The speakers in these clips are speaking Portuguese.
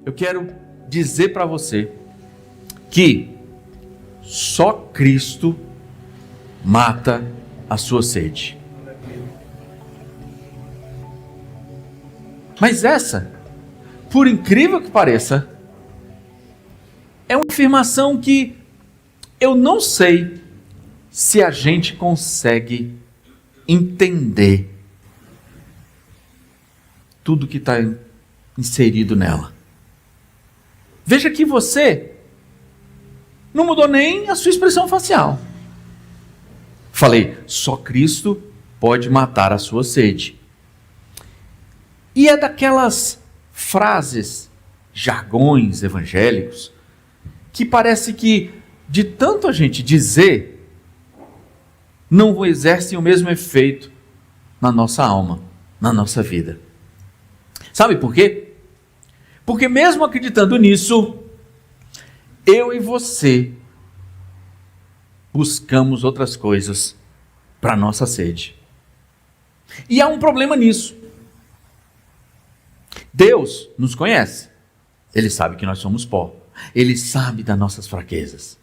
eu quero dizer para você que só Cristo mata a sua sede. Mas essa, por incrível que pareça, é uma afirmação que eu não sei se a gente consegue entender tudo que está inserido nela. Veja que você não mudou nem a sua expressão facial. Falei, só Cristo pode matar a sua sede. E é daquelas frases, jargões evangélicos, que parece que, de tanto a gente dizer, não exercem o mesmo efeito na nossa alma, na nossa vida. Sabe por quê? Porque mesmo acreditando nisso, eu e você buscamos outras coisas para a nossa sede. E há um problema nisso. Deus nos conhece. Ele sabe que nós somos pó. Ele sabe das nossas fraquezas.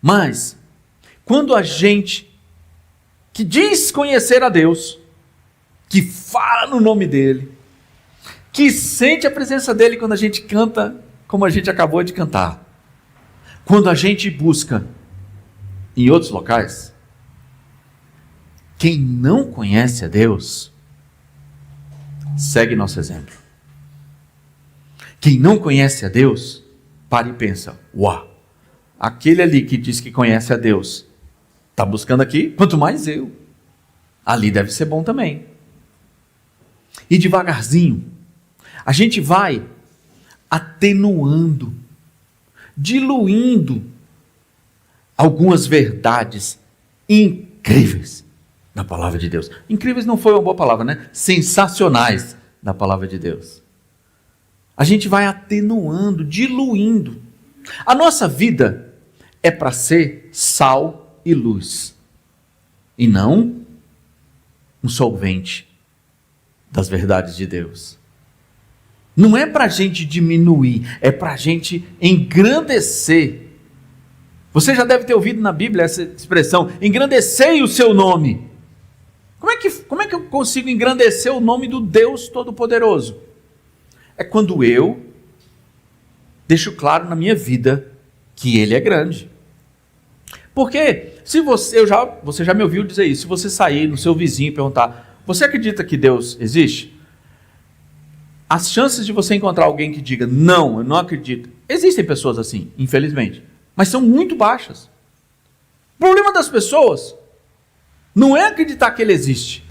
Mas, quando a gente que diz conhecer a Deus, que fala no nome dEle, que sente a presença dEle quando a gente canta como a gente acabou de cantar, quando a gente busca em outros locais, quem não conhece a Deus, segue nosso exemplo. Quem não conhece a Deus, para e pensa, uau, aquele ali que diz que conhece a Deus, está buscando aqui, quanto mais eu, ali deve ser bom também. E devagarzinho, a gente vai atenuando, diluindo algumas verdades incríveis da palavra de Deus. Incríveis não foi uma boa palavra, né? Sensacionais da palavra de Deus. A gente vai atenuando, diluindo. A nossa vida é para ser sal e luz, e não um solvente das verdades de Deus. Não é para a gente diminuir, é para a gente engrandecer. Você já deve ter ouvido na Bíblia essa expressão, engrandecei o seu nome. Como é que eu consigo engrandecer o nome do Deus Todo-Poderoso? É quando eu deixo claro na minha vida que Ele é grande. Porque se você já me ouviu dizer isso, se você sair no seu vizinho e perguntar, você acredita que Deus existe? As chances de você encontrar alguém que diga, não, eu não acredito. Existem pessoas assim, infelizmente, mas são muito baixas. O problema das pessoas não é acreditar que Ele existe,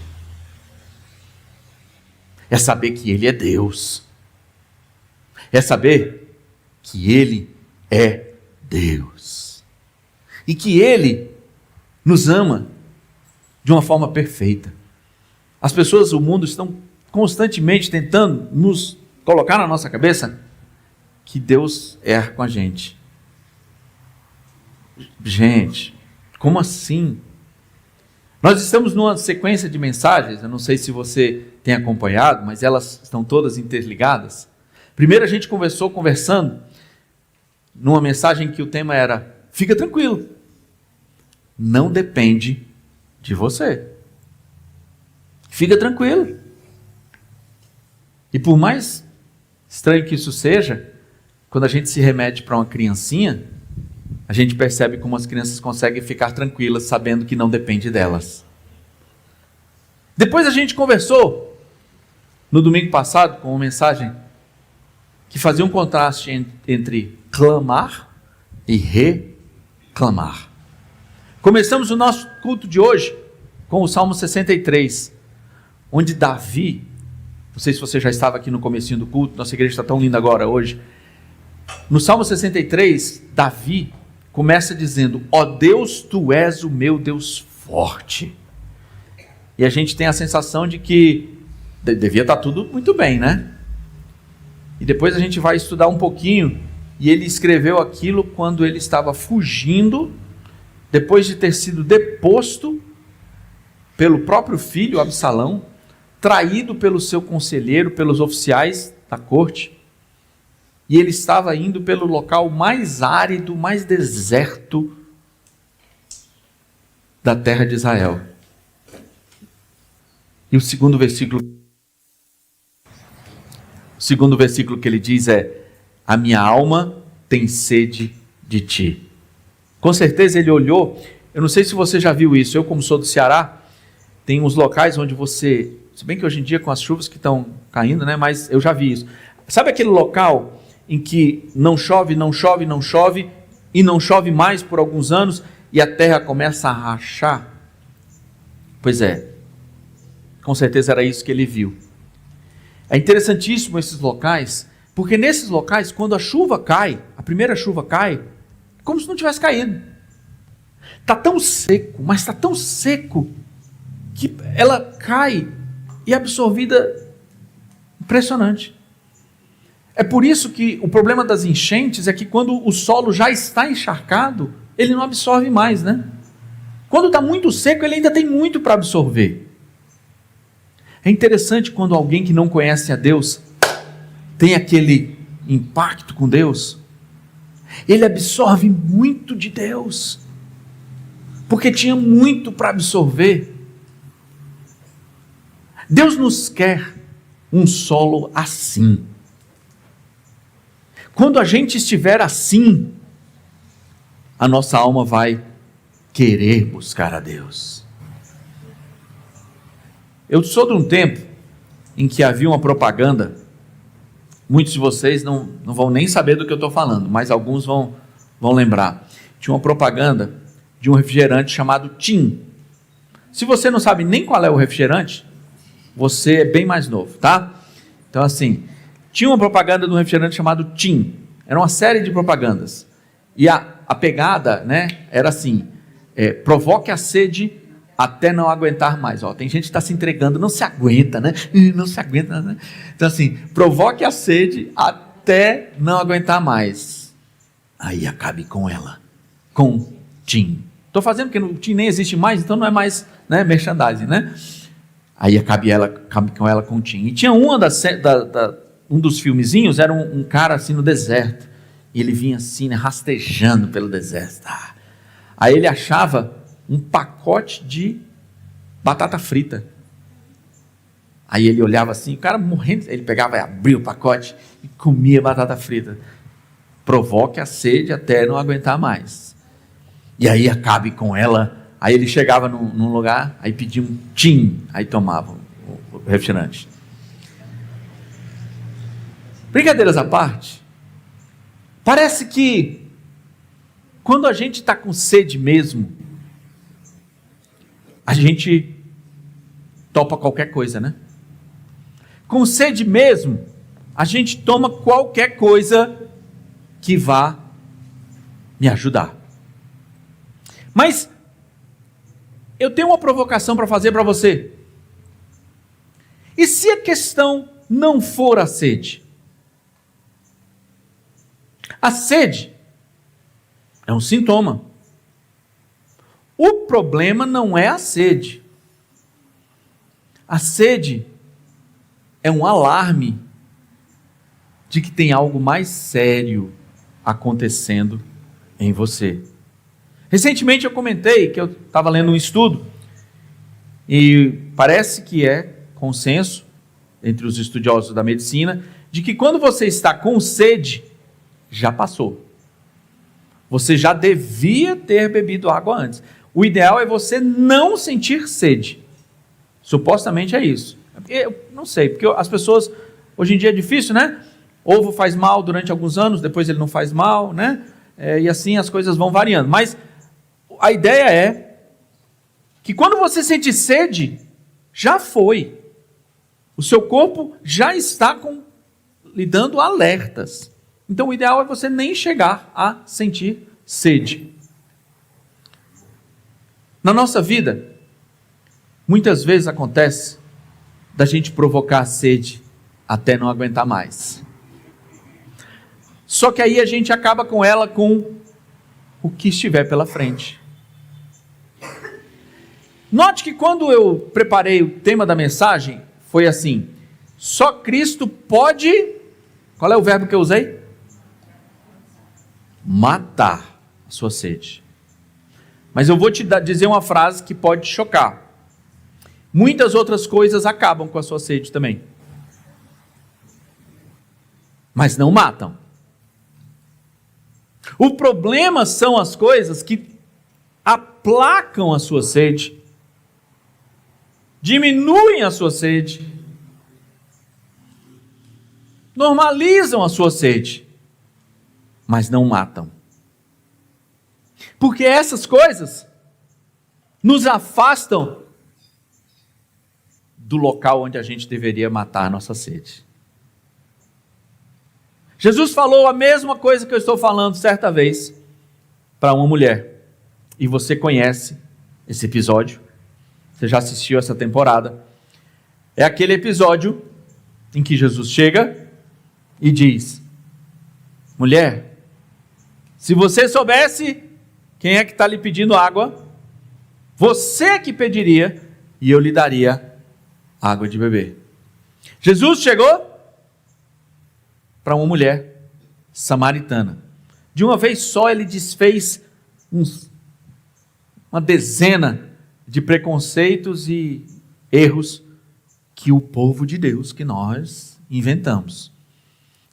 é saber que Ele é Deus. É saber que Ele é Deus. E que Ele nos ama de uma forma perfeita. As pessoas do mundo estão constantemente tentando nos colocar na nossa cabeça que Deus erra com a gente. Gente, como assim? Nós estamos numa sequência de mensagens, eu não sei se você tem acompanhado, mas elas estão todas interligadas. Primeiro a gente conversando numa mensagem que o tema era, fica tranquilo, não depende de você. Fica tranquilo. E por mais estranho que isso seja, quando a gente se remete para uma criancinha, a gente percebe como as crianças conseguem ficar tranquilas, sabendo que não depende delas. Depois a gente conversou, no domingo passado, com uma mensagem que fazia um contraste entre clamar e reclamar. Começamos o nosso culto de hoje com o Salmo 63, onde Davi, não sei se você já estava aqui no comecinho do culto, nossa igreja está tão linda agora hoje. No Salmo 63, Davi começa dizendo, ó Deus, Tu és o meu Deus forte. E a gente tem a sensação de que devia estar tudo muito bem, né? E depois a gente vai estudar um pouquinho, e ele escreveu aquilo quando ele estava fugindo, depois de ter sido deposto pelo próprio filho, Absalão, traído pelo seu conselheiro, pelos oficiais da corte. E ele estava indo pelo local mais árido, mais deserto da terra de Israel. E o segundo versículo que ele diz é: a minha alma tem sede de ti. Com certeza ele olhou, eu não sei se você já viu isso, eu como sou do Ceará, tem uns locais onde você, se bem que hoje em dia com as chuvas que estão caindo, né, mas eu já vi isso. Sabe aquele local em que não chove, não chove, não chove, e não chove mais por alguns anos, e a terra começa a rachar? Pois é, com certeza era isso que ele viu. É interessantíssimo esses locais, porque nesses locais, quando a chuva cai, a primeira chuva cai, é como se não tivesse caído. Está tão seco, mas está tão seco, que ela cai e é absorvida. Impressionante. É por isso que o problema das enchentes é que quando o solo já está encharcado, ele não absorve mais, né? Quando está muito seco, ele ainda tem muito para absorver. É interessante quando alguém que não conhece a Deus tem aquele impacto com Deus, ele absorve muito de Deus, porque tinha muito para absorver. Deus nos quer um solo assim. Quando a gente estiver assim, a nossa alma vai querer buscar a Deus. Eu sou de um tempo em que havia uma propaganda, muitos de vocês não vão nem saber do que eu estou falando, mas alguns vão lembrar. Tinha uma propaganda de um refrigerante chamado Tim. Se você não sabe nem qual é o refrigerante, você é bem mais novo, tá? Então assim, tinha uma propaganda de um refrigerante chamado Tim. Era uma série de propagandas. E a pegada, né, era assim, provoque a sede até não aguentar mais. Ó, tem gente que está se entregando, não se aguenta, né? Não se aguenta, né? Então assim, provoque a sede até não aguentar mais. Aí acabe com ela, com Tim. Estou fazendo porque o Tim nem existe mais, então não é mais, né, merchandising, né? Aí acabe com ela com Tim. E tinha um dos filmezinhos, era um cara assim no deserto, e ele vinha assim, né, rastejando pelo deserto. Aí ele achava um pacote de batata frita. Aí ele olhava assim, o cara morrendo, ele pegava e abria o pacote e comia batata frita. Provoque a sede até não aguentar mais. E aí acabe com ela. Aí ele chegava num lugar, aí pedia um Tim, aí tomava o refrigerante. Brincadeiras à parte, parece que quando a gente está com sede mesmo, a gente topa qualquer coisa, né? Com sede mesmo, a gente toma qualquer coisa que vá me ajudar. Mas eu tenho uma provocação para fazer para você. E se a questão não for a sede? A sede é um sintoma. O problema não é a sede. A sede é um alarme de que tem algo mais sério acontecendo em você. Recentemente eu comentei que eu estava lendo um estudo e parece que é consenso entre os estudiosos da medicina de que quando você está com sede, já passou. Você já devia ter bebido água antes. O ideal é você não sentir sede. Supostamente é isso. Eu não sei, porque as pessoas, hoje em dia é difícil, né? Ovo faz mal durante alguns anos, depois ele não faz mal, né? E assim as coisas vão variando. Mas a ideia é que quando você sente sede, já foi. O seu corpo já está lhe dando alertas. Então o ideal é você nem chegar a sentir sede. Na nossa vida, muitas vezes acontece da gente provocar a sede até não aguentar mais. Só que aí a gente acaba com ela com o que estiver pela frente. Note que quando eu preparei o tema da mensagem, foi assim: só Cristo pode... Qual é o verbo que eu usei? matar a sua sede. Mas eu vou te dizer uma frase que pode te chocar. Muitas outras coisas acabam com a sua sede também, mas não matam. O problema são as coisas que aplacam a sua sede, diminuem a sua sede, normalizam a sua sede, mas não matam. Porque essas coisas nos afastam do local onde a gente deveria matar a nossa sede. Jesus falou a mesma coisa que eu estou falando certa vez para uma mulher. E você conhece esse episódio. Você já assistiu essa temporada. É aquele episódio em que Jesus chega e diz: mulher, se você soubesse quem é que está lhe pedindo água, você que pediria e eu lhe daria água de beber. Jesus chegou para uma mulher samaritana. De uma vez só ele desfez uma dezena de preconceitos e erros que o povo de Deus, que nós inventamos.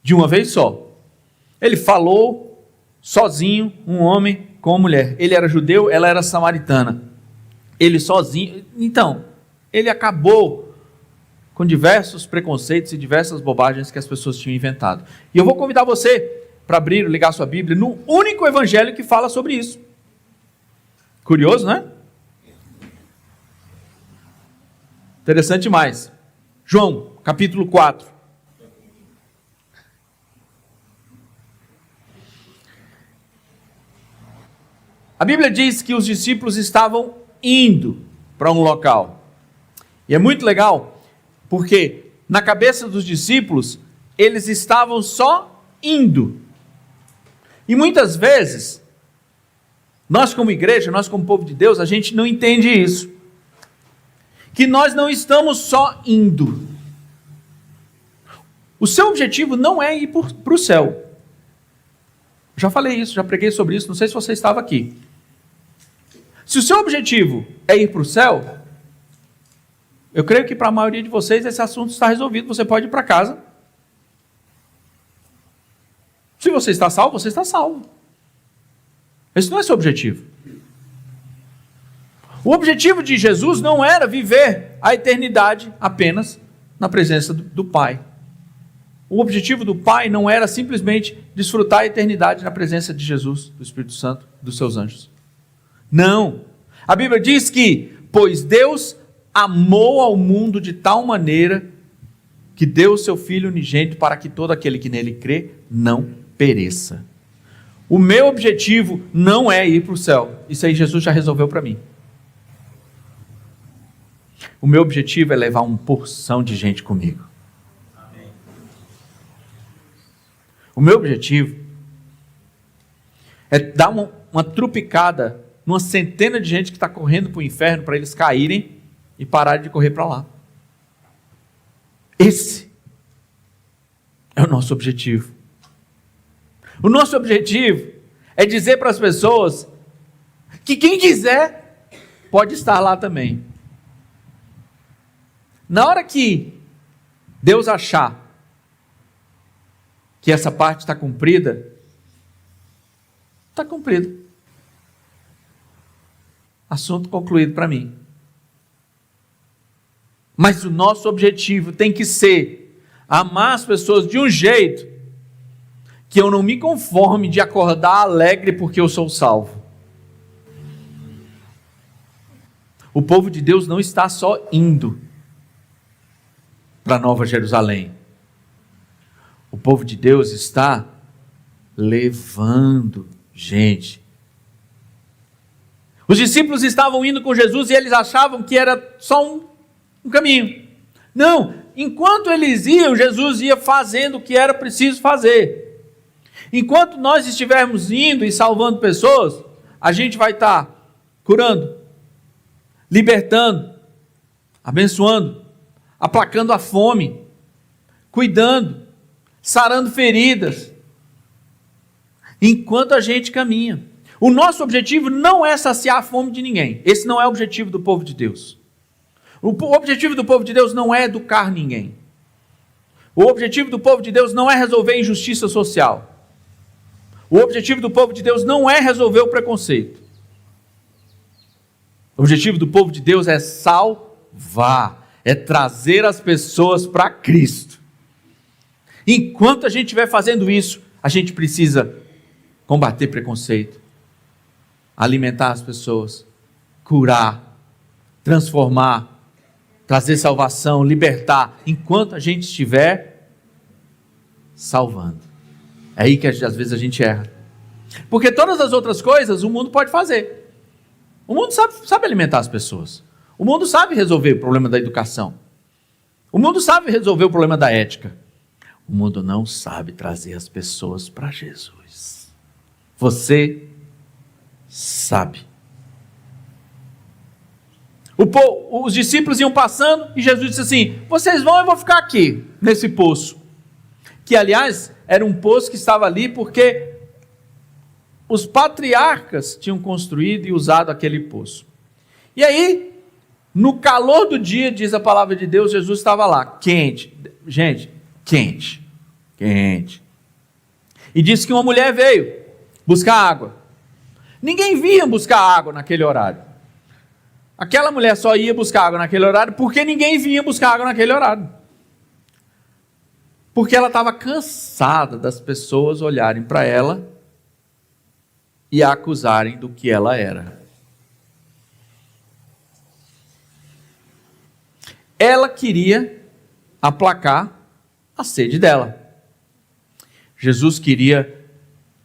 De uma vez só. Ele falou sozinho, um homem com uma mulher. Ele era judeu, ela era samaritana. Ele sozinho. Então, ele acabou com diversos preconceitos e diversas bobagens que as pessoas tinham inventado. E eu vou convidar você para abrir, ligar sua Bíblia no único evangelho que fala sobre isso. Curioso, né? Interessante demais. João, capítulo 4. A Bíblia diz que os discípulos estavam indo para um local. E é muito legal, porque na cabeça dos discípulos, eles estavam só indo. E muitas vezes, nós como igreja, nós como povo de Deus, a gente não entende isso. Que nós não estamos só indo. O seu objetivo não é ir para o céu. Já falei isso, já preguei sobre isso, não sei se você estava aqui. Se o seu objetivo é ir para o céu, eu creio que para a maioria de vocês esse assunto está resolvido, você pode ir para casa. Se você está salvo, você está salvo. Esse não é seu objetivo. O objetivo de Jesus não era viver a eternidade apenas na presença do Pai. O objetivo do Pai não era simplesmente desfrutar a eternidade na presença de Jesus, do Espírito Santo, dos seus anjos. Não. A Bíblia diz que, pois Deus amou ao mundo de tal maneira que deu o seu Filho unigênito para que todo aquele que nele crê não pereça. O meu objetivo não é ir para o céu. Isso aí Jesus já resolveu para mim. O meu objetivo é levar uma porção de gente comigo. Amém. O meu objetivo é dar uma trupicada numa centena de gente que está correndo para o inferno para eles caírem e pararem de correr para lá. Esse é o nosso objetivo. O nosso objetivo é dizer para as pessoas que quem quiser pode estar lá também. Na hora que Deus achar que essa parte está cumprida, está cumprido. Assunto concluído para mim. Mas o nosso objetivo tem que ser amar as pessoas de um jeito que eu não me conforme de acordar alegre porque eu sou salvo. O povo de Deus não está só indo para Nova Jerusalém. O povo de Deus está levando gente. Os discípulos estavam indo com Jesus e eles achavam que era só um caminho. Não, enquanto eles iam, Jesus ia fazendo o que era preciso fazer. Enquanto nós estivermos indo e salvando pessoas, a gente vai estar curando, libertando, abençoando, aplacando a fome, cuidando, sarando feridas, enquanto a gente caminha. O nosso objetivo não é saciar a fome de ninguém. Esse não é o objetivo do povo de Deus. O objetivo do povo de Deus não é educar ninguém. O objetivo do povo de Deus não é resolver a injustiça social. O objetivo do povo de Deus não é resolver o preconceito. O objetivo do povo de Deus é salvar, é trazer as pessoas para Cristo. Enquanto a gente estiver fazendo isso, a gente precisa combater preconceito, alimentar as pessoas, curar, transformar, trazer salvação, libertar, enquanto a gente estiver salvando. É aí que às vezes a gente erra. Porque todas as outras coisas o mundo pode fazer. O mundo sabe alimentar as pessoas. O mundo sabe resolver o problema da educação. O mundo sabe resolver o problema da ética. O mundo não sabe trazer as pessoas para Jesus. Você sabe. Os discípulos iam passando e Jesus disse assim: vocês vão, eu vou ficar aqui, nesse poço. Que, aliás, era um poço que estava ali porque os patriarcas tinham construído e usado aquele poço. E aí, no calor do dia, diz a palavra de Deus, Jesus estava lá, quente. Gente, quente. E disse que uma mulher veio buscar água. Ninguém vinha buscar água naquele horário. Aquela mulher só ia buscar água naquele horário porque ninguém vinha buscar água naquele horário. Porque ela estava cansada das pessoas olharem para ela e a acusarem do que ela era. Ela queria aplacar a sede dela. Jesus queria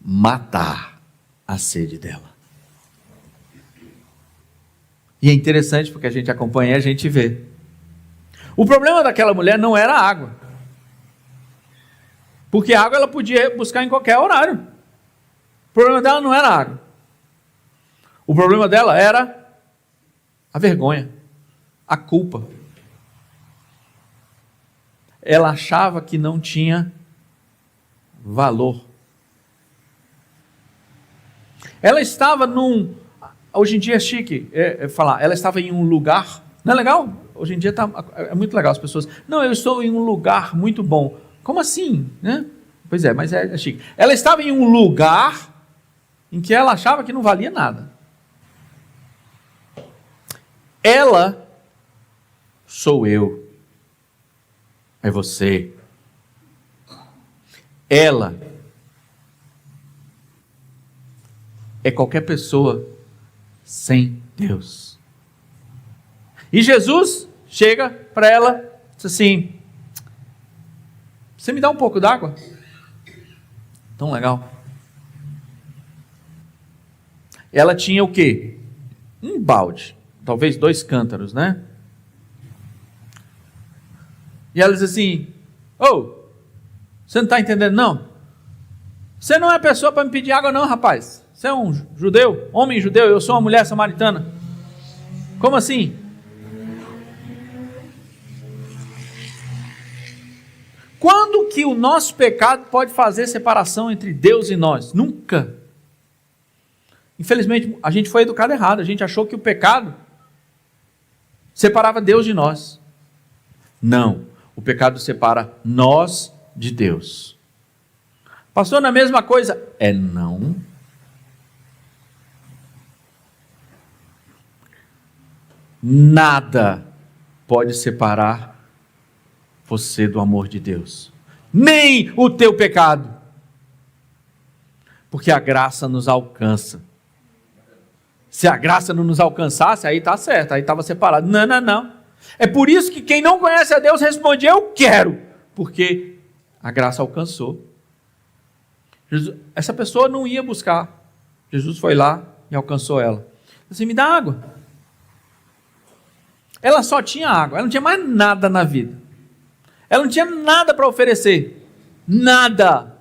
matar a sede dela. E é interessante porque a gente acompanha e a gente vê. O problema daquela mulher não era a água. Porque a água ela podia buscar em qualquer horário. O problema dela não era a água. O problema dela era a vergonha, a culpa. Ela achava que não tinha valor. Ela estava hoje em dia é chique falar, ela estava em um lugar, não é legal? Hoje em dia é muito legal as pessoas, não, eu estou em um lugar muito bom. Como assim? Né? Pois é, mas é chique. Ela estava em um lugar em que ela achava que não valia nada. Ela sou eu. É você. Ela é qualquer pessoa sem Deus. E Jesus chega para ela e diz assim: você me dá um pouco d'água? Tão legal. Ela tinha o quê? Um balde, talvez 2 cântaros, né? E ela diz assim: você não está entendendo não? Você não é pessoa para me pedir água não, rapaz. Você é um judeu, homem judeu, eu sou uma mulher samaritana. Como assim? Quando que o nosso pecado pode fazer separação entre Deus e nós? Nunca. Infelizmente, a gente foi educado errado. A gente achou que o pecado separava Deus de nós. Não. O pecado separa nós de Deus. Pastor, na mesma coisa? Não. Nada pode separar você do amor de Deus. Nem o teu pecado. Porque a graça nos alcança. Se a graça não nos alcançasse, aí está certo, aí estava separado. Não. É por isso que quem não conhece a Deus responde: eu quero. Porque a graça alcançou. Essa pessoa não ia buscar. Jesus foi lá e alcançou ela. Assim, me dá água. Ela só tinha água, ela não tinha mais nada na vida. Ela não tinha nada para oferecer. Nada.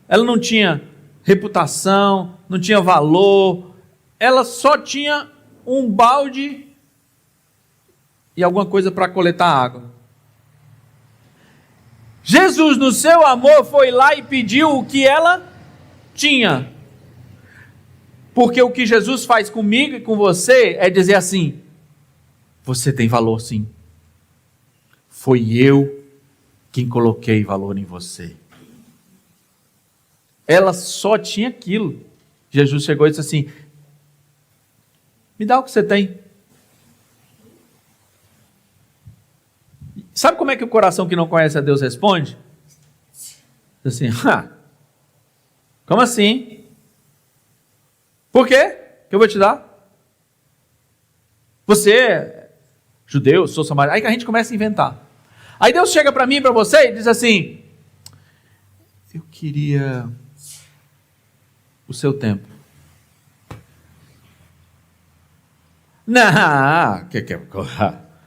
Ela não tinha reputação, não tinha valor. Ela só tinha um balde e alguma coisa para coletar água. Jesus, no seu amor, foi lá e pediu o que ela Tinha. Porque o que Jesus faz comigo e com você é dizer assim: você tem valor sim. Foi eu quem coloquei valor em você. Ela só tinha aquilo. Jesus chegou e disse assim: me dá o que você tem. Sabe como é que o coração que não conhece a Deus responde? Diz assim: como assim? Por quê? Que eu vou te dar? Você é judeu, eu sou samaritano. Aí que a gente começa a inventar. Aí Deus chega para mim e para você e diz assim: eu queria o seu tempo. Não,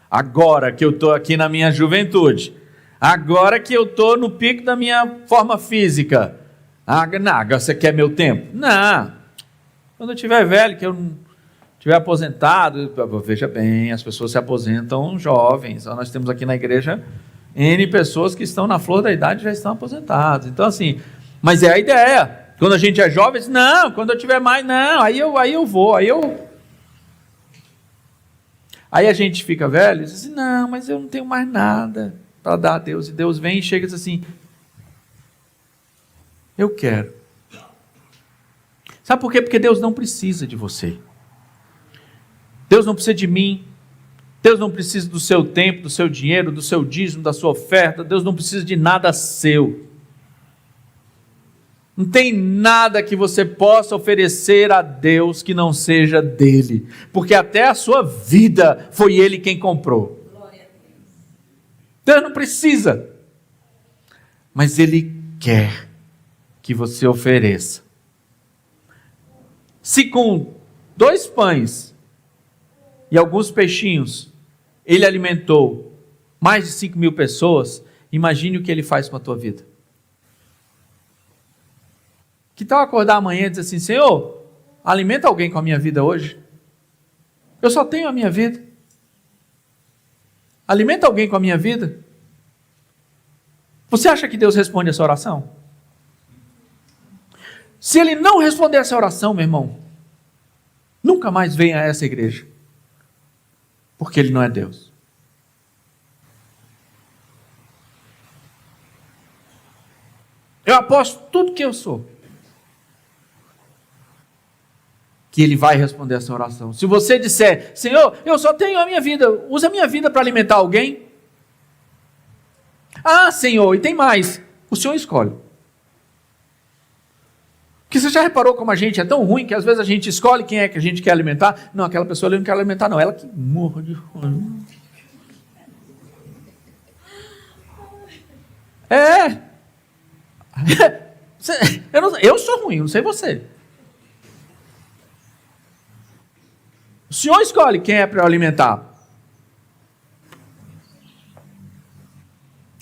agora que eu estou aqui na minha juventude, agora que eu estou no pico da minha forma física, não, você quer meu tempo? Não, quando eu estiver velho, que eu não estiver aposentado, veja bem, as pessoas se aposentam jovens, nós temos aqui na igreja N pessoas que estão na flor da idade e já estão aposentadas, então assim, mas é a ideia, quando a gente é jovem, não, quando eu tiver mais, não, aí eu vou, Aí a gente fica velho e diz assim: não, mas eu não tenho mais nada para dar a Deus. E Deus vem e chega e diz assim: eu quero. Sabe por quê? Porque Deus não precisa de você. Deus não precisa de mim. Deus não precisa do seu tempo, do seu dinheiro, do seu dízimo, da sua oferta. Deus não precisa de nada seu. Não tem nada que você possa oferecer a Deus que não seja dele, porque até a sua vida foi ele quem comprou. Deus não precisa, mas ele quer que você ofereça. Se com 2 pães e alguns peixinhos ele alimentou mais de 5.000 pessoas, imagine o que ele faz com a tua vida. Que tal acordar amanhã e dizer assim: Senhor, alimenta alguém com a minha vida hoje? Eu só tenho a minha vida. Alimenta alguém com a minha vida? Você acha que Deus responde essa oração? Se ele não responder essa oração, meu irmão, nunca mais venha a essa igreja. Porque ele não é Deus. Eu aposto tudo que eu sou que ele vai responder essa oração. Se você disser: Senhor, eu só tenho a minha vida, usa a minha vida para alimentar alguém. Ah, Senhor, e tem mais. O Senhor escolhe. Porque você já reparou como a gente é tão ruim que às vezes a gente escolhe quem é que a gente quer alimentar? Não, aquela pessoa eu não quero alimentar, não. Ela que morra de fome. Eu sou ruim, não sei você. O Senhor escolhe quem é para eu alimentar.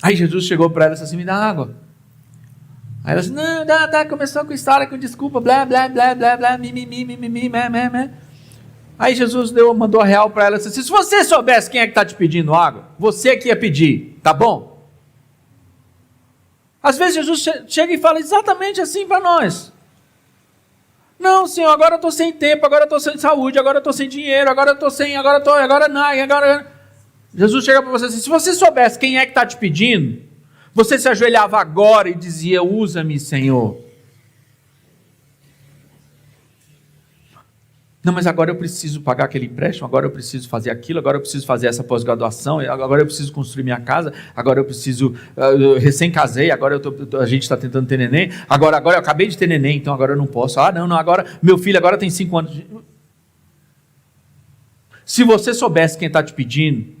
Aí Jesus chegou para ela e disse assim: me dá água. Aí ela disse: não, dá, começou com história, com desculpa, blá, blá, blá, blá, blá, mimimi. Aí Jesus mandou a real para ela e disse assim: se você soubesse quem é que está te pedindo água, você que ia pedir, tá bom? Às vezes Jesus chega e fala exatamente assim para nós. Não, Senhor, agora eu estou sem tempo, agora eu estou sem saúde, agora eu estou sem dinheiro, agora não. Jesus chega para você assim: se você soubesse quem é que está te pedindo, você se ajoelhava agora e dizia: usa-me, Senhor. Não, mas agora eu preciso pagar aquele empréstimo, agora eu preciso fazer aquilo, agora eu preciso fazer essa pós-graduação, agora eu preciso construir minha casa, agora eu preciso, eu recém-casei, agora a gente está tentando ter neném, agora eu acabei de ter neném, então agora eu não posso. Não, agora meu filho agora tem 5 anos. Se você soubesse quem está te pedindo,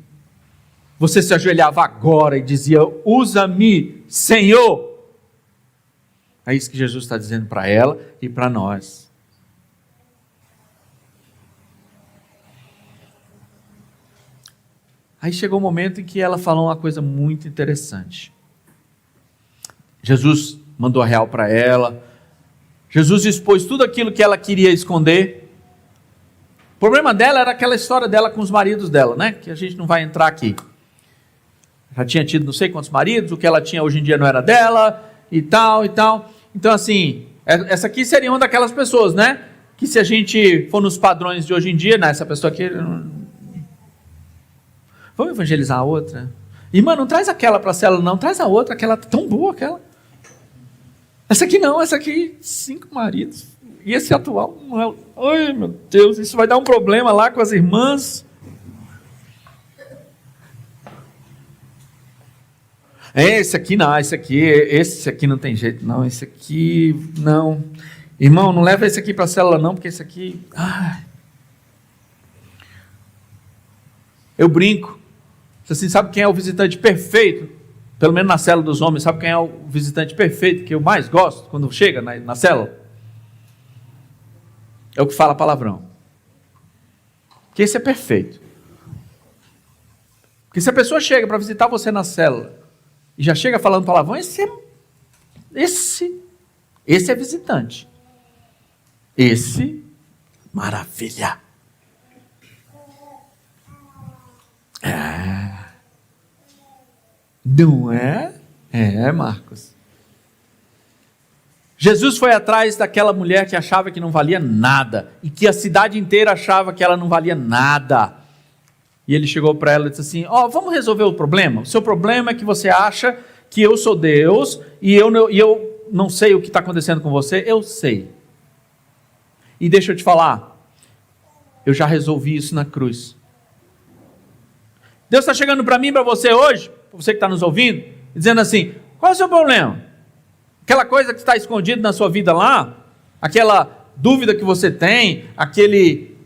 você se ajoelhava agora e dizia: usa-me, Senhor. É isso que Jesus está dizendo para ela e para nós. Aí chegou um momento em que ela falou uma coisa muito interessante. Jesus mandou a real para ela. Jesus expôs tudo aquilo que ela queria esconder. O problema dela era aquela história dela com os maridos dela, né? Que a gente não vai entrar aqui. Já tinha tido não sei quantos maridos, o que ela tinha hoje em dia não era dela, e tal. Então assim, Essa aqui seria uma daquelas pessoas, né? Que se a gente for nos padrões de hoje em dia, né? Essa pessoa aqui... Vamos evangelizar a outra? Irmã, não traz aquela para a célula, não. Traz a outra, aquela tão boa, aquela. Essa aqui não, essa aqui, 5 maridos. E esse atual não é... Ai, meu Deus, isso vai dar um problema lá com as irmãs. Esse aqui não, esse aqui não tem jeito, não. Esse aqui, não. Irmão, não leva esse aqui para a célula, não, porque esse aqui... Ai. Eu brinco. Você assim, sabe quem é o visitante perfeito? Pelo menos na célula dos homens, sabe quem é o visitante perfeito que eu mais gosto quando chega na célula? É o que fala palavrão. Porque esse é perfeito. Porque se a pessoa chega para visitar você na célula e já chega falando palavrão, esse é visitante. Esse, maravilha. Não é? É, Marcos. Jesus foi atrás daquela mulher que achava que não valia nada, e que a cidade inteira achava que ela não valia nada. E ele chegou para ela e disse assim, vamos resolver o problema? O seu problema é que você acha que eu sou Deus, e eu não sei o que está acontecendo com você. Eu sei. E deixa eu te falar, eu já resolvi isso na cruz. Deus está chegando para mim e para você hoje, para você que está nos ouvindo, dizendo assim, qual é o seu problema? Aquela coisa que está escondida na sua vida lá, aquela dúvida que você tem, aquele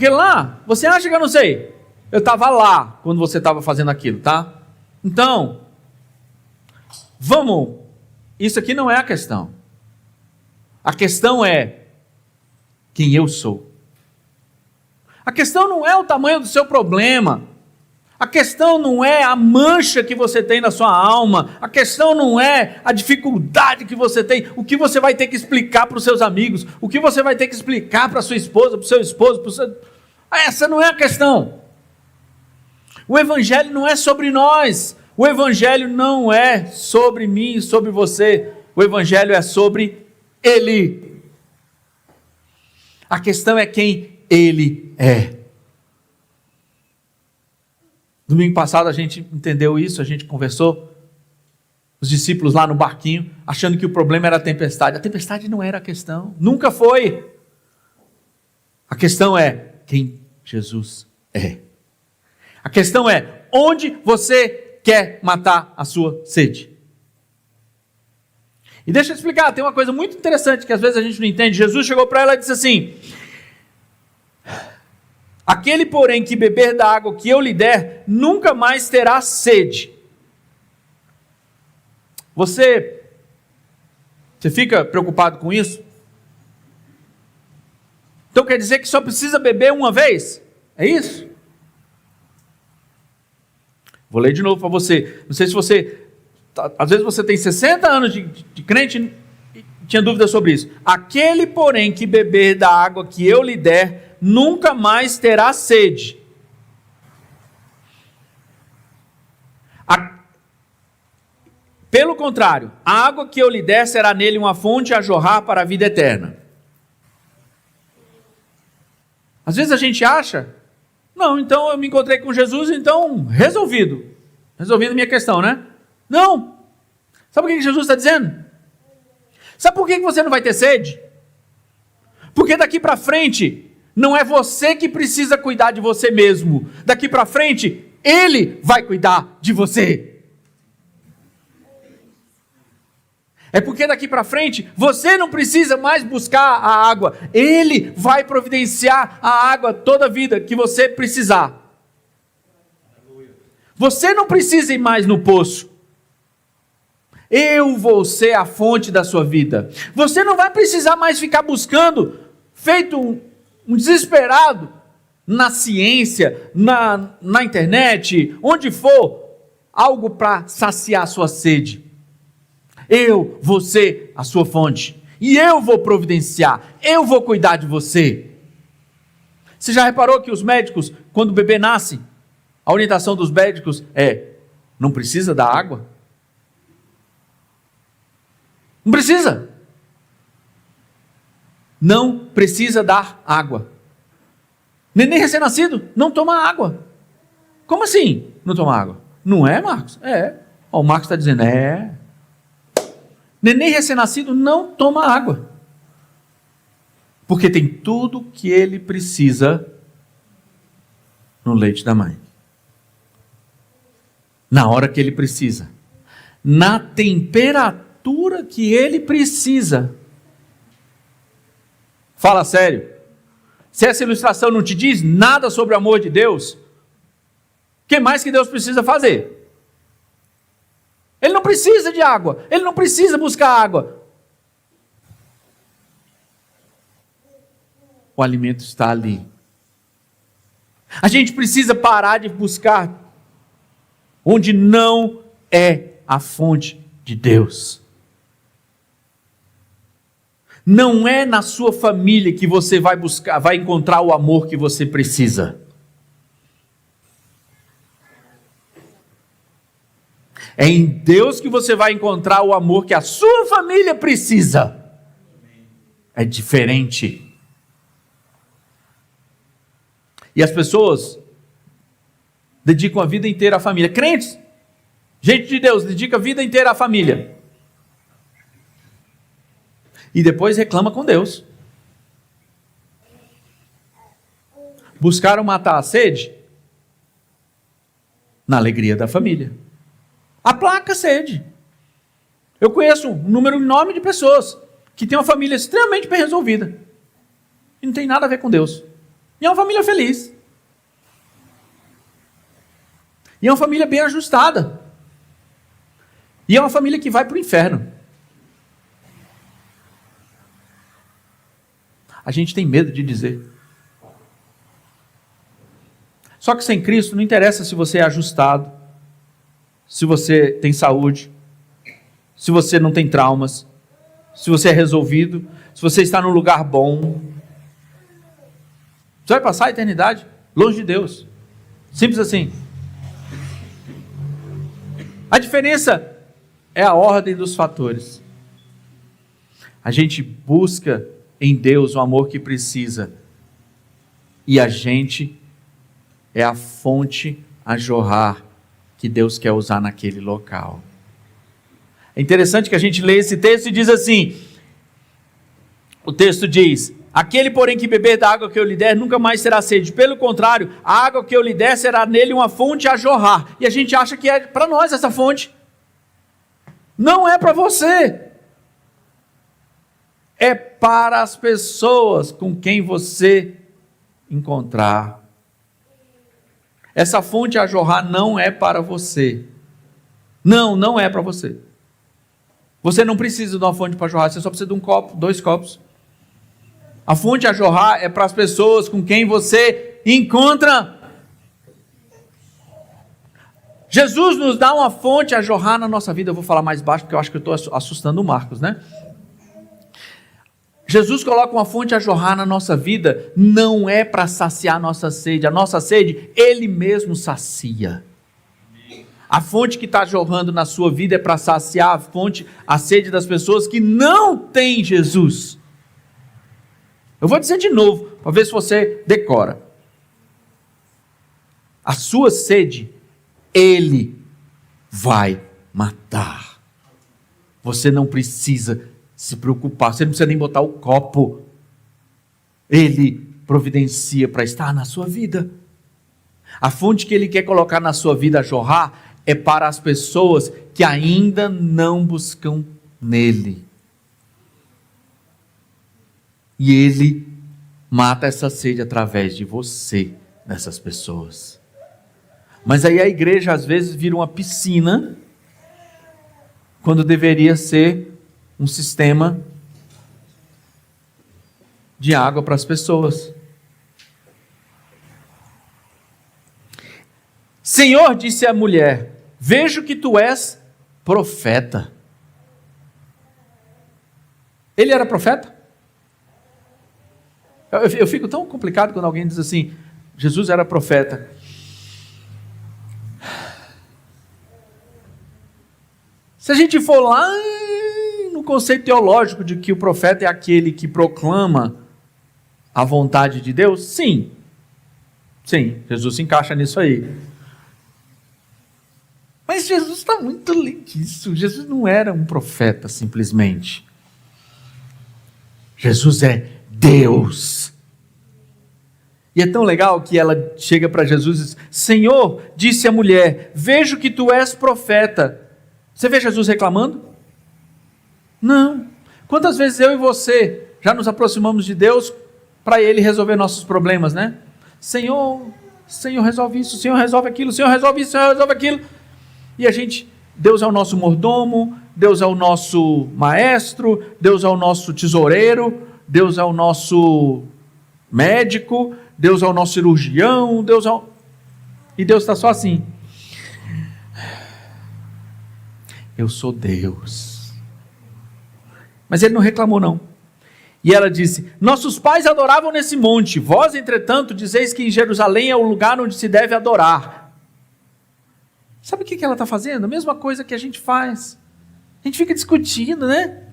lá, você acha que eu não sei? Eu estava lá quando você estava fazendo aquilo, tá? Então, isso aqui não é a questão. A questão é quem eu sou. A questão não é o tamanho do seu problema. A questão não é a mancha que você tem na sua alma. A questão não é a dificuldade que você tem. O que você vai ter que explicar para os seus amigos. O que você vai ter que explicar para a sua esposa, para o seu esposo. Essa não é a questão. O Evangelho não é sobre nós. O Evangelho não é sobre mim, sobre você. O Evangelho é sobre Ele. A questão é quem Ele é. Domingo passado a gente entendeu isso, a gente conversou, os discípulos lá no barquinho, achando que o problema era a tempestade. A tempestade não era a questão, nunca foi. A questão é quem Jesus é. A questão é onde você quer matar a sua sede. E deixa eu explicar, tem uma coisa muito interessante que às vezes a gente não entende. Jesus chegou para ela e disse assim, aquele, porém, que beber da água que eu lhe der, nunca mais terá sede. Você fica preocupado com isso? Então quer dizer que só precisa beber uma vez? É isso? Vou ler de novo para você. Não sei se você... Às vezes você tem 60 anos de crente e tinha dúvida sobre isso. Aquele, porém, que beber da água que eu lhe der, nunca mais terá sede. Pelo contrário, a água que eu lhe der será nele uma fonte a jorrar para a vida eterna. Às vezes a gente acha, não, então eu me encontrei com Jesus, então resolvido minha questão, né? Não. Sabe o que Jesus está dizendo? Sabe por que você não vai ter sede? Porque daqui para frente não é você que precisa cuidar de você mesmo. Daqui para frente, Ele vai cuidar de você. É porque daqui para frente, você não precisa mais buscar a água. Ele vai providenciar a água toda a vida que você precisar. Você não precisa ir mais no poço. Eu vou ser a fonte da sua vida. Você não vai precisar mais ficar buscando, feito um desesperado, na ciência, na internet, onde for, algo para saciar a sua sede. Eu vou ser a sua fonte, e eu vou providenciar, eu vou cuidar de você. Você já reparou que os médicos, quando o bebê nasce, a orientação dos médicos é, não precisa da água? Não precisa. não precisa dar água. Neném recém-nascido não toma água. Como assim não toma água? Não é, Marcos? É. Ó, o Marcos está dizendo, é. Neném recém-nascido não toma água. Porque tem tudo que ele precisa no leite da mãe. Na hora que ele precisa. Na temperatura que ele precisa. Fala sério. Se essa ilustração não te diz nada sobre o amor de Deus, o que mais que Deus precisa fazer? Ele não precisa de água. Ele não precisa buscar água. O alimento está ali. A gente precisa parar de buscar onde não é a fonte de Deus. Não é na sua família que você vai buscar, vai encontrar o amor que você precisa. É em Deus que você vai encontrar o amor que a sua família precisa. É diferente. E as pessoas dedicam a vida inteira à família. Crentes, gente de Deus, dedica a vida inteira à família. E depois reclama com Deus. Buscaram matar a sede na alegria da família. Aplaca a sede. Eu conheço um número enorme de pessoas que têm uma família extremamente bem resolvida. E não tem nada a ver com Deus. E é uma família feliz. E é uma família bem ajustada. E é uma família que vai para o inferno. A gente tem medo de dizer. Só que sem Cristo não interessa se você é ajustado, se você tem saúde, se você não tem traumas, se você é resolvido, se você está num lugar bom. Você vai passar a eternidade longe de Deus. Simples assim. A diferença é a ordem dos fatores. A gente busca em Deus o amor que precisa. E a gente é a fonte a jorrar que Deus quer usar naquele local. É interessante que a gente lê esse texto e diz assim, o texto diz, aquele porém que beber da água que eu lhe der nunca mais terá sede, pelo contrário, a água que eu lhe der será nele uma fonte a jorrar. E a gente acha que é para nós essa fonte. Não é para você. É para as pessoas com quem você encontrar. Essa fonte a jorrar não é para você. Não é para você. Você não precisa de uma fonte para jorrar, você só precisa de um copo, 2 copos. A fonte a jorrar é para as pessoas com quem você encontra. Jesus nos dá uma fonte a jorrar na nossa vida. Eu vou falar mais baixo porque eu acho que eu estou assustando o Marcos, né? Jesus coloca uma fonte a jorrar na nossa vida, não é para saciar a nossa sede, Ele mesmo sacia. A fonte que está jorrando na sua vida é para saciar a sede das pessoas que não têm Jesus. Eu vou dizer de novo, para ver se você decora. A sua sede, Ele vai matar. Você não precisa se preocupar, você não precisa nem botar o copo. Ele providencia para estar na sua vida. A fonte que Ele quer colocar na sua vida a jorrar é para as pessoas que ainda não buscam nele. E Ele mata essa sede através de você, dessas pessoas. Mas aí a igreja às vezes vira uma piscina, quando deveria ser um sistema de água para as pessoas. Senhor, disse a mulher, vejo que tu és profeta. Ele era profeta? Eu fico tão complicado quando alguém diz assim, Jesus era profeta. Se a gente for lá no conceito teológico de que o profeta é aquele que proclama a vontade de Deus? Sim. Sim, Jesus se encaixa nisso aí. Mas Jesus está muito além disso. Jesus não era um profeta simplesmente. Jesus é Deus. E é tão legal que ela chega para Jesus e diz: Senhor, disse a mulher, vejo que tu és profeta. Você vê Jesus reclamando? Não. Quantas vezes eu e você já nos aproximamos de Deus para Ele resolver nossos problemas, né? Senhor, Senhor resolve isso, Senhor resolve aquilo, Senhor resolve isso, Senhor resolve aquilo. E a gente, Deus é o nosso mordomo, Deus é o nosso maestro, Deus é o nosso tesoureiro, Deus é o nosso médico, Deus é o nosso cirurgião, e Deus está só assim. Eu sou Deus. Mas ele não reclamou não. E ela disse: nossos pais adoravam nesse monte, vós entretanto dizeis que em Jerusalém é o lugar onde se deve adorar. Sabe o que ela está fazendo? A mesma coisa que a gente faz. A gente fica discutindo, né?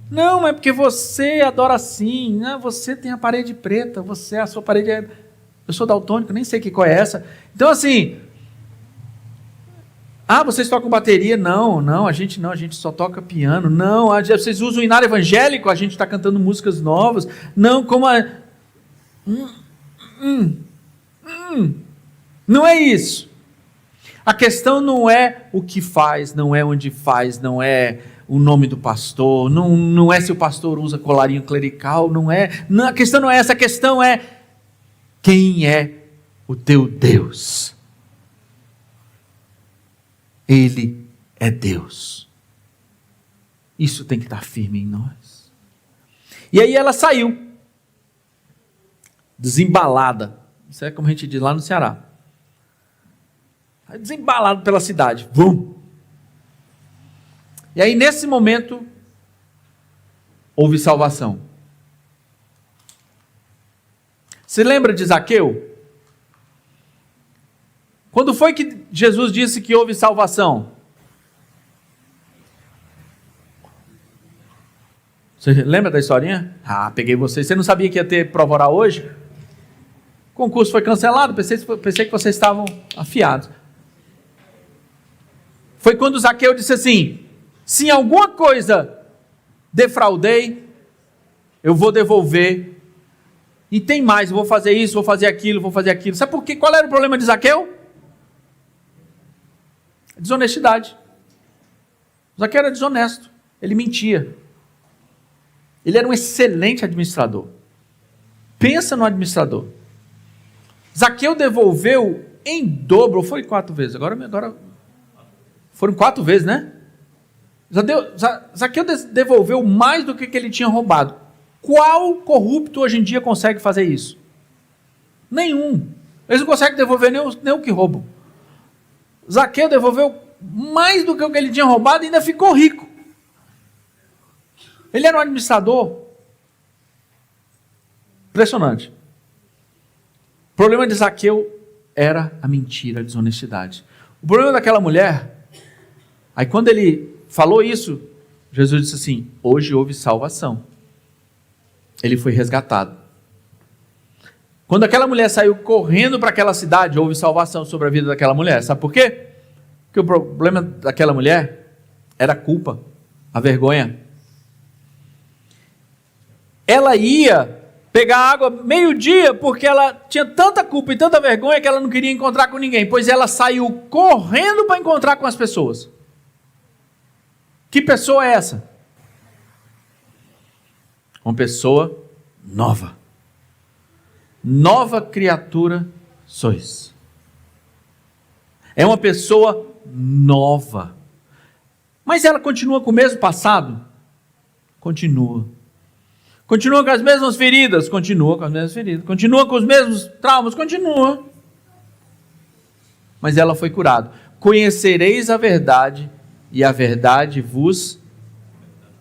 Não, é porque você adora assim, né? Você tem a parede preta, a sua parede é... Eu sou daltônico, nem sei que cor é essa. Então assim... vocês tocam bateria? Não, a gente só toca piano. Não, vocês usam o inário evangélico, a gente está cantando músicas novas. Não, como a... Não é isso. A questão não é o que faz, não é onde faz, não é o nome do pastor, não é se o pastor usa colarinho clerical, a questão não é essa, a questão é quem é o teu Deus. Ele é Deus. Isso tem que estar firme em nós. E aí ela saiu, desembalada, isso é como a gente diz lá no Ceará, desembalado pela cidade. Vum! E aí nesse momento houve salvação. Se lembra de Zaqueu? Quando foi que Jesus disse que houve salvação? Você lembra da historinha? Peguei você. Você não sabia que ia ter prova oral hoje? O concurso foi cancelado, pensei que vocês estavam afiados. Foi quando Zaqueu disse assim: se em alguma coisa defraudei, eu vou devolver. E tem mais, eu vou fazer isso, vou fazer aquilo. Sabe por quê? Qual era o problema de Zaqueu? Desonestidade. Zaqueu era desonesto, ele mentia. Ele era um excelente administrador. Pensa no administrador. Zaqueu devolveu em dobro, foi 4 vezes, agora foram 4 vezes, né? Zaqueu devolveu mais do que ele tinha roubado. Qual corrupto hoje em dia consegue fazer isso? Nenhum. Eles não conseguem devolver nem o que roubam. Zaqueu devolveu mais do que o que ele tinha roubado e ainda ficou rico. Ele era um administrador impressionante. O problema de Zaqueu era a mentira, a desonestidade. O problema daquela mulher... Aí quando ele falou isso, Jesus disse assim: hoje houve salvação. Ele foi resgatado. Quando aquela mulher saiu correndo para aquela cidade, houve salvação sobre a vida daquela mulher. Sabe por quê? Porque o problema daquela mulher era a culpa, a vergonha. Ela ia pegar água meio-dia porque ela tinha tanta culpa e tanta vergonha que ela não queria encontrar com ninguém, pois ela saiu correndo para encontrar com as pessoas. Que pessoa é essa? Uma pessoa nova. Nova criatura sois. É uma pessoa nova. Mas ela continua com o mesmo passado? Continua. Continua com as mesmas feridas? Continua com as mesmas feridas. Continua com os mesmos traumas? Continua. Mas ela foi curada. Conhecereis a verdade e a verdade vos...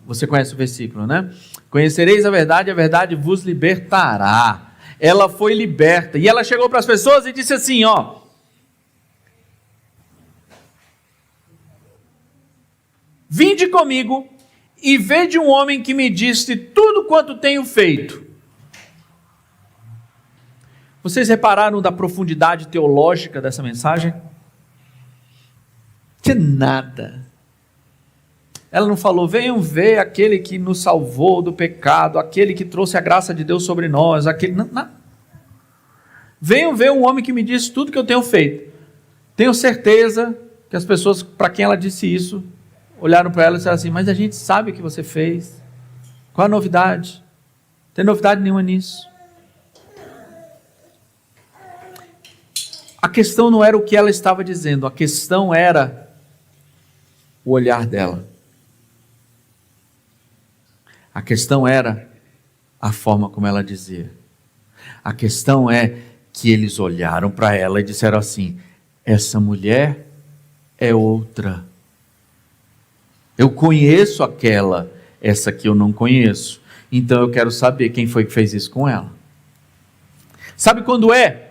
Você conhece o versículo, né? Conhecereis a verdade vos libertará. Ela foi liberta. E ela chegou para as pessoas e disse assim, vinde comigo e vede um homem que me disse tudo quanto tenho feito. Vocês repararam da profundidade teológica dessa mensagem? Que nada. Ela não falou, venham ver aquele que nos salvou do pecado, aquele que trouxe a graça de Deus sobre nós, aquele... Não. Venham ver um homem que me disse tudo que eu tenho feito. Tenho certeza que as pessoas para quem ela disse isso, olharam para ela e disseram assim, mas a gente sabe o que você fez. Qual a novidade? Não tem novidade nenhuma nisso. A questão não era o que ela estava dizendo, a questão era o olhar dela. A questão era a forma como ela dizia. A questão é que eles olharam para ela e disseram assim, essa mulher é outra. Eu conheço aquela, essa aqui eu não conheço. Então eu quero saber quem foi que fez isso com ela. Sabe quando é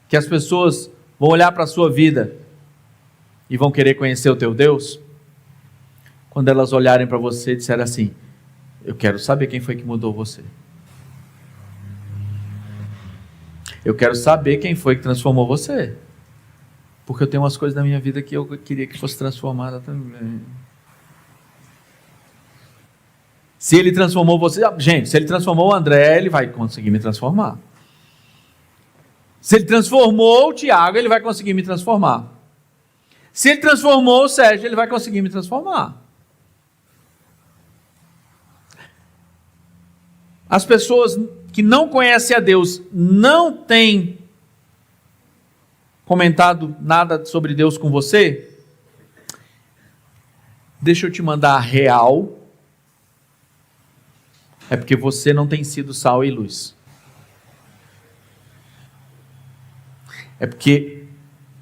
que as pessoas vão olhar para a sua vida e vão querer conhecer o teu Deus? Quando elas olharem para você e disserem assim, eu quero saber quem foi que mudou você. Eu quero saber quem foi que transformou você. Porque eu tenho umas coisas na minha vida que eu queria que fosse transformada também. Se ele transformou você... Gente, se ele transformou o André, ele vai conseguir me transformar. Se ele transformou o Tiago, ele vai conseguir me transformar. Se ele transformou o Sérgio, ele vai conseguir me transformar. As pessoas que não conhecem a Deus não têm comentado nada sobre Deus com você? Deixa eu te mandar a real. É porque você não tem sido sal e luz. É porque,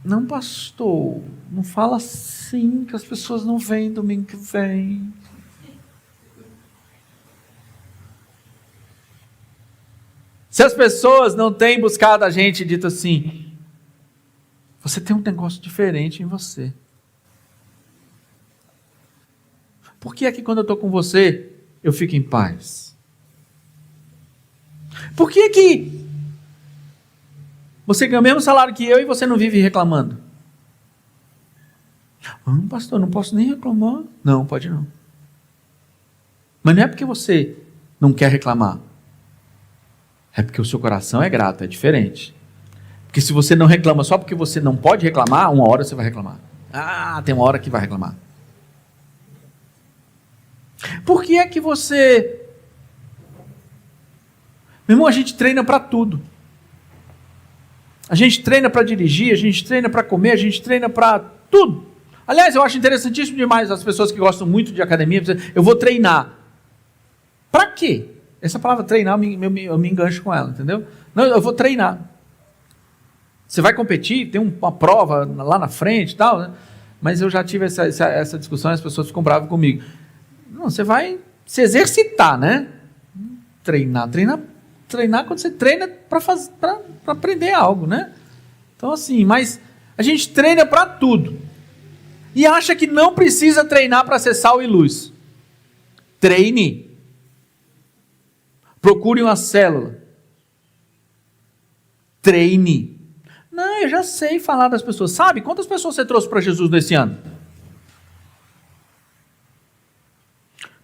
não pastor, não fala assim que as pessoas não vêm domingo que vem. Se as pessoas não têm buscado a gente e dito assim, você tem um negócio diferente em você. Por que é que quando eu estou com você, eu fico em paz? Por que é que você ganha o mesmo salário que eu e você não vive reclamando? Pastor, não posso nem reclamar. Não, pode não. Mas não é porque você não quer reclamar. É porque o seu coração é grato, é diferente. Porque se você não reclama só porque você não pode reclamar, uma hora você vai reclamar. Tem uma hora que vai reclamar. Por que é que você... Meu irmão, a gente treina para tudo. A gente treina para dirigir, a gente treina para comer, a gente treina para tudo. Aliás, eu acho interessantíssimo demais as pessoas que gostam muito de academia, eu vou treinar. Para quê? Essa palavra treinar, eu me engancho com ela, entendeu? Não, eu vou treinar. Você vai competir, tem uma prova lá na frente e tal, né? Mas eu já tive essa discussão e as pessoas ficam bravas comigo. Não, você vai se exercitar, né? Treinar quando você treina para aprender algo, né? Então assim, mas a gente treina para tudo. E acha que não precisa treinar para ser sal e luz. Treine. Procure uma célula. Treine. Não, eu já sei falar das pessoas. Sabe, quantas pessoas você trouxe para Jesus nesse ano?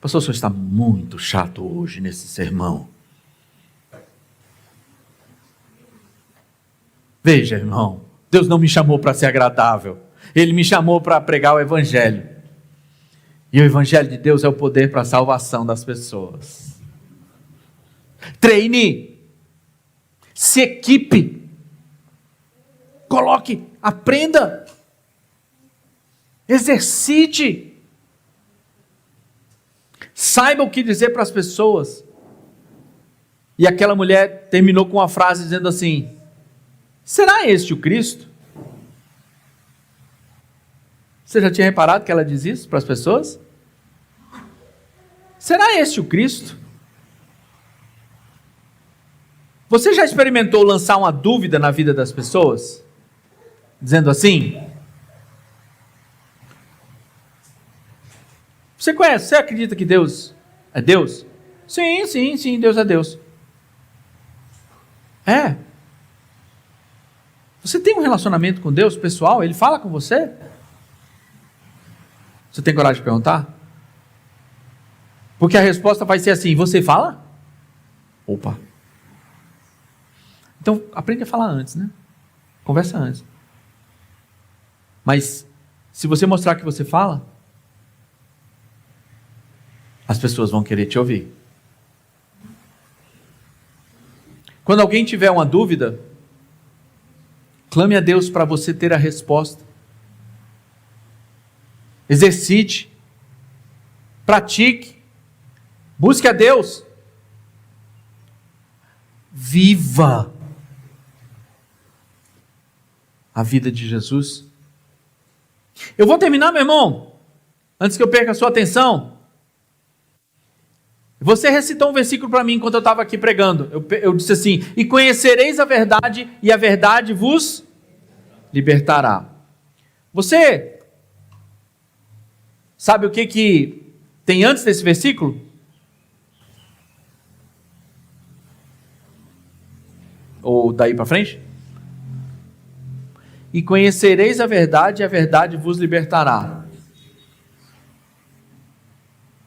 Pastor, o senhor está muito chato hoje nesse sermão. Veja, irmão, Deus não me chamou para ser agradável. Ele me chamou para pregar o Evangelho. E o Evangelho de Deus é o poder para a salvação das pessoas. Treine. Se equipe. Coloque, aprenda. Exercite. Saiba o que dizer para as pessoas. E aquela mulher terminou com uma frase dizendo assim: será este o Cristo? Você já tinha reparado que ela diz isso para as pessoas? Será este o Cristo? Você já experimentou lançar uma dúvida na vida das pessoas? Dizendo assim: Você conhece, você acredita que Deus é Deus? Sim, sim, sim, Deus é Deus. É. Você tem um relacionamento com Deus pessoal? Ele fala com você? Você tem coragem de perguntar? Porque a resposta vai ser assim: você fala? Opa. Então, aprende a falar antes, né? Conversa antes. Mas, se você mostrar que você fala, as pessoas vão querer te ouvir. Quando alguém tiver uma dúvida, clame a Deus para você ter a resposta. Exercite, pratique, busque a Deus. Viva a vida de Jesus. Eu vou terminar, meu irmão, antes que eu perca a sua atenção. Você recitou um versículo para mim enquanto eu estava aqui pregando. Eu disse assim: e conhecereis a verdade, e a verdade vos libertará. Você sabe o que tem antes desse versículo? Ou daí para frente? E conhecereis a verdade vos libertará.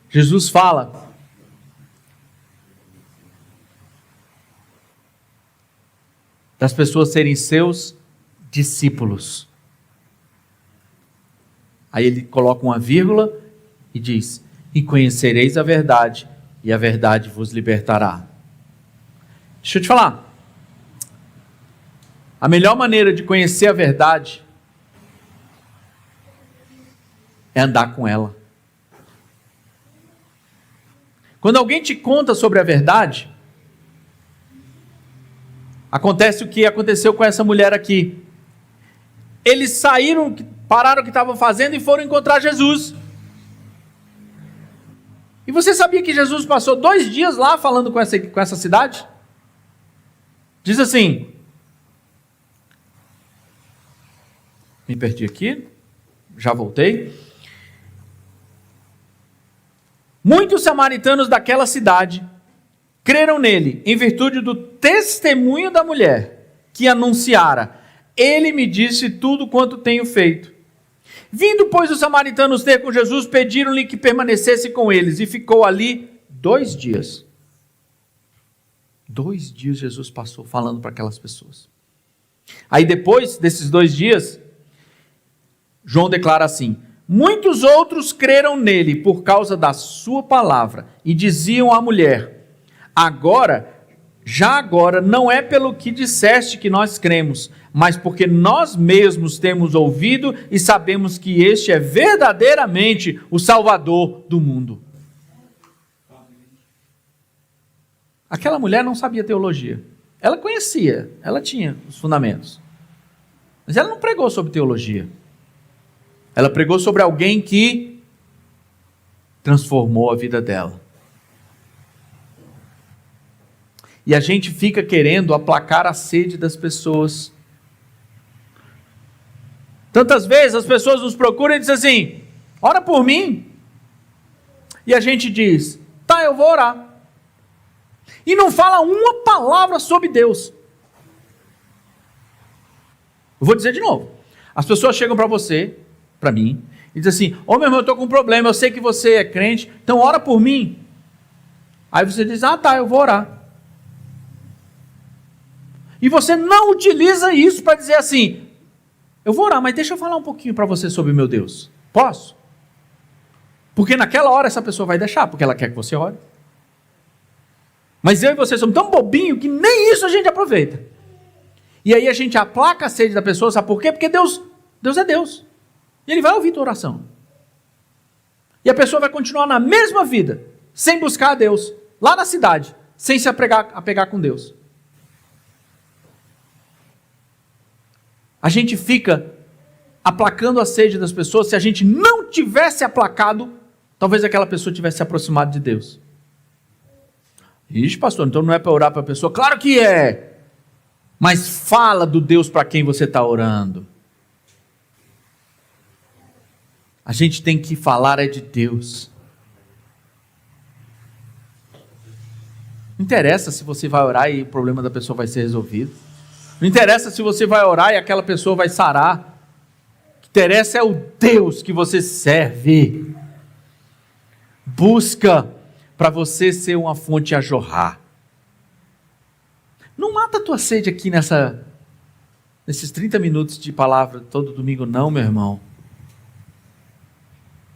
Jesus fala das pessoas serem seus discípulos. Aí ele coloca uma vírgula e diz: e conhecereis a verdade, e a verdade vos libertará. Deixa eu te falar. A melhor maneira de conhecer a verdade é andar com ela. Quando alguém te conta sobre a verdade, acontece o que aconteceu com essa mulher aqui. Eles saíram, pararam o que estavam fazendo e foram encontrar Jesus. E você sabia que Jesus passou 2 dias lá falando com essa cidade? Diz assim... Me perdi aqui, já voltei. Muitos samaritanos daquela cidade creram nele, em virtude do testemunho da mulher, que anunciara: ele me disse tudo quanto tenho feito. Vindo, pois, os samaritanos ter com Jesus, pediram-lhe que permanecesse com eles, e ficou ali 2 dias. 2 dias Jesus passou falando para aquelas pessoas. Aí depois desses 2 dias, João declara assim: muitos outros creram nele por causa da sua palavra, e diziam à mulher: já agora, não é pelo que disseste que nós cremos, mas porque nós mesmos temos ouvido e sabemos que este é verdadeiramente o Salvador do mundo. Aquela mulher não sabia teologia. Ela conhecia, ela tinha os fundamentos. Mas ela não pregou sobre teologia. Ela pregou sobre alguém que transformou a vida dela. E a gente fica querendo aplacar a sede das pessoas. Tantas vezes as pessoas nos procuram e dizem assim: ora por mim. E a gente diz: tá, eu vou orar. E não fala uma palavra sobre Deus. Eu vou dizer de novo. As pessoas chegam para você, para mim, e dizem assim: ô meu irmão, eu estou com um problema, eu sei que você é crente, então ora por mim. Aí você diz: ah tá, eu vou orar. E você não utiliza isso para dizer assim: eu vou orar, mas deixa eu falar um pouquinho para você sobre o meu Deus. Posso? Porque naquela hora essa pessoa vai deixar, porque ela quer que você ore. Mas eu e você somos tão bobinhos que nem isso a gente aproveita. E aí a gente aplaca a sede da pessoa, sabe por quê? Porque Deus é Deus. E Ele vai ouvir tua oração. E a pessoa vai continuar na mesma vida, sem buscar a Deus, lá na cidade, sem se apegar com Deus. A gente fica aplacando a sede das pessoas. Se a gente não tivesse aplacado, talvez aquela pessoa tivesse se aproximado de Deus. Ixi, pastor, então não é para orar para a pessoa? Claro que é! Mas fala do Deus para quem você está orando. A gente tem que falar é de Deus. Não interessa se você vai orar e o problema da pessoa vai ser resolvido. Não interessa se você vai orar e aquela pessoa vai sarar. O que interessa é o Deus que você serve. Busca para você ser uma fonte a jorrar. Não mata a tua sede aqui nesses 30 minutos de palavra todo domingo não, meu irmão.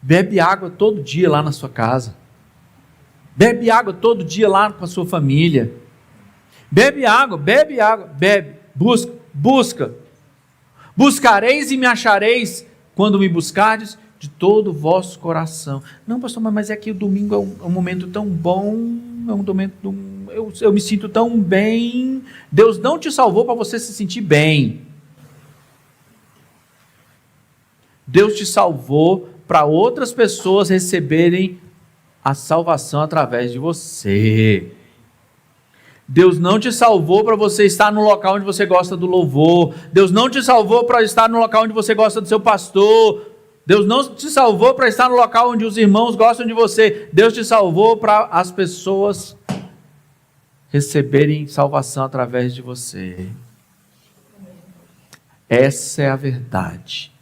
Bebe água todo dia lá na sua casa. Bebe água todo dia lá com a sua família. Bebe água, bebe. Busca. Buscareis e me achareis quando me buscardes de todo o vosso coração. Não, pastor, mas é que o domingo é um momento tão bom, é um momento, eu me sinto tão bem. Deus não te salvou para você se sentir bem. Deus te salvou para outras pessoas receberem a salvação através de você. Deus não te salvou para você estar no local onde você gosta do louvor. Deus não te salvou para estar no local onde você gosta do seu pastor. Deus não te salvou para estar no local onde os irmãos gostam de você. Deus te salvou para as pessoas receberem salvação através de você. Essa é a verdade.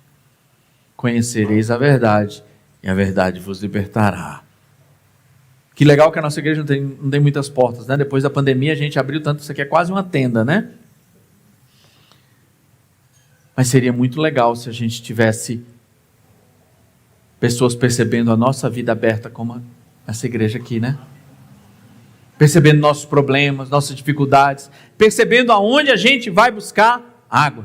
Conhecereis a verdade, e a verdade vos libertará. Que legal que a nossa igreja não tem muitas portas, né? Depois da pandemia a gente abriu tanto, isso aqui é quase uma tenda, né? Mas seria muito legal se a gente tivesse pessoas percebendo a nossa vida aberta como essa igreja aqui, né? Percebendo nossos problemas, nossas dificuldades, percebendo aonde a gente vai buscar água.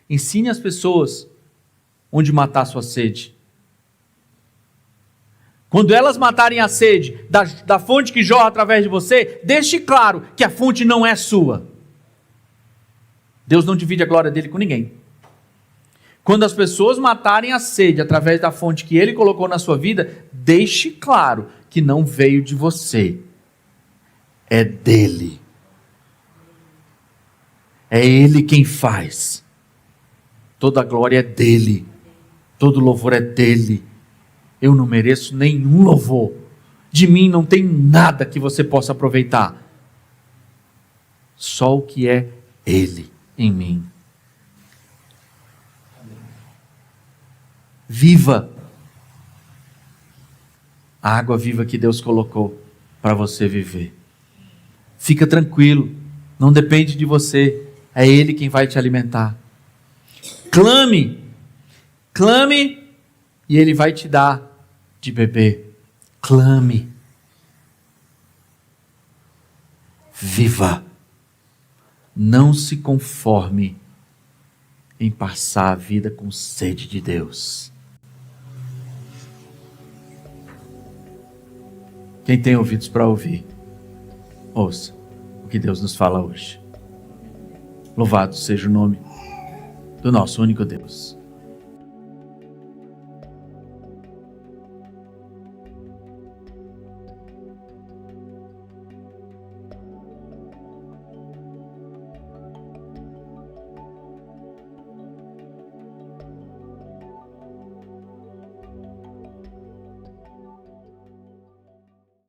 Ensine as pessoas onde matar a sua sede. Quando elas matarem a sede da fonte que jorra através de você, deixe claro que a fonte não é sua. Deus não divide a glória dele com ninguém. Quando as pessoas matarem a sede através da fonte que ele colocou na sua vida, deixe claro que não veio de você. É dele. É ele quem faz. Toda a glória é dele. Todo louvor é dele. Eu não mereço nenhum louvor. De mim não tem nada que você possa aproveitar. Só o que é ele em mim. Viva a água viva que Deus colocou para você viver. Fica tranquilo, não depende de você, é Ele quem vai te alimentar. Clame e Ele vai te dar de beber. Clame. Viva. Não se conforme em passar a vida com sede de Deus. Quem tem ouvidos para ouvir, ouça o que Deus nos fala hoje. Louvado seja o nome do nosso único Deus.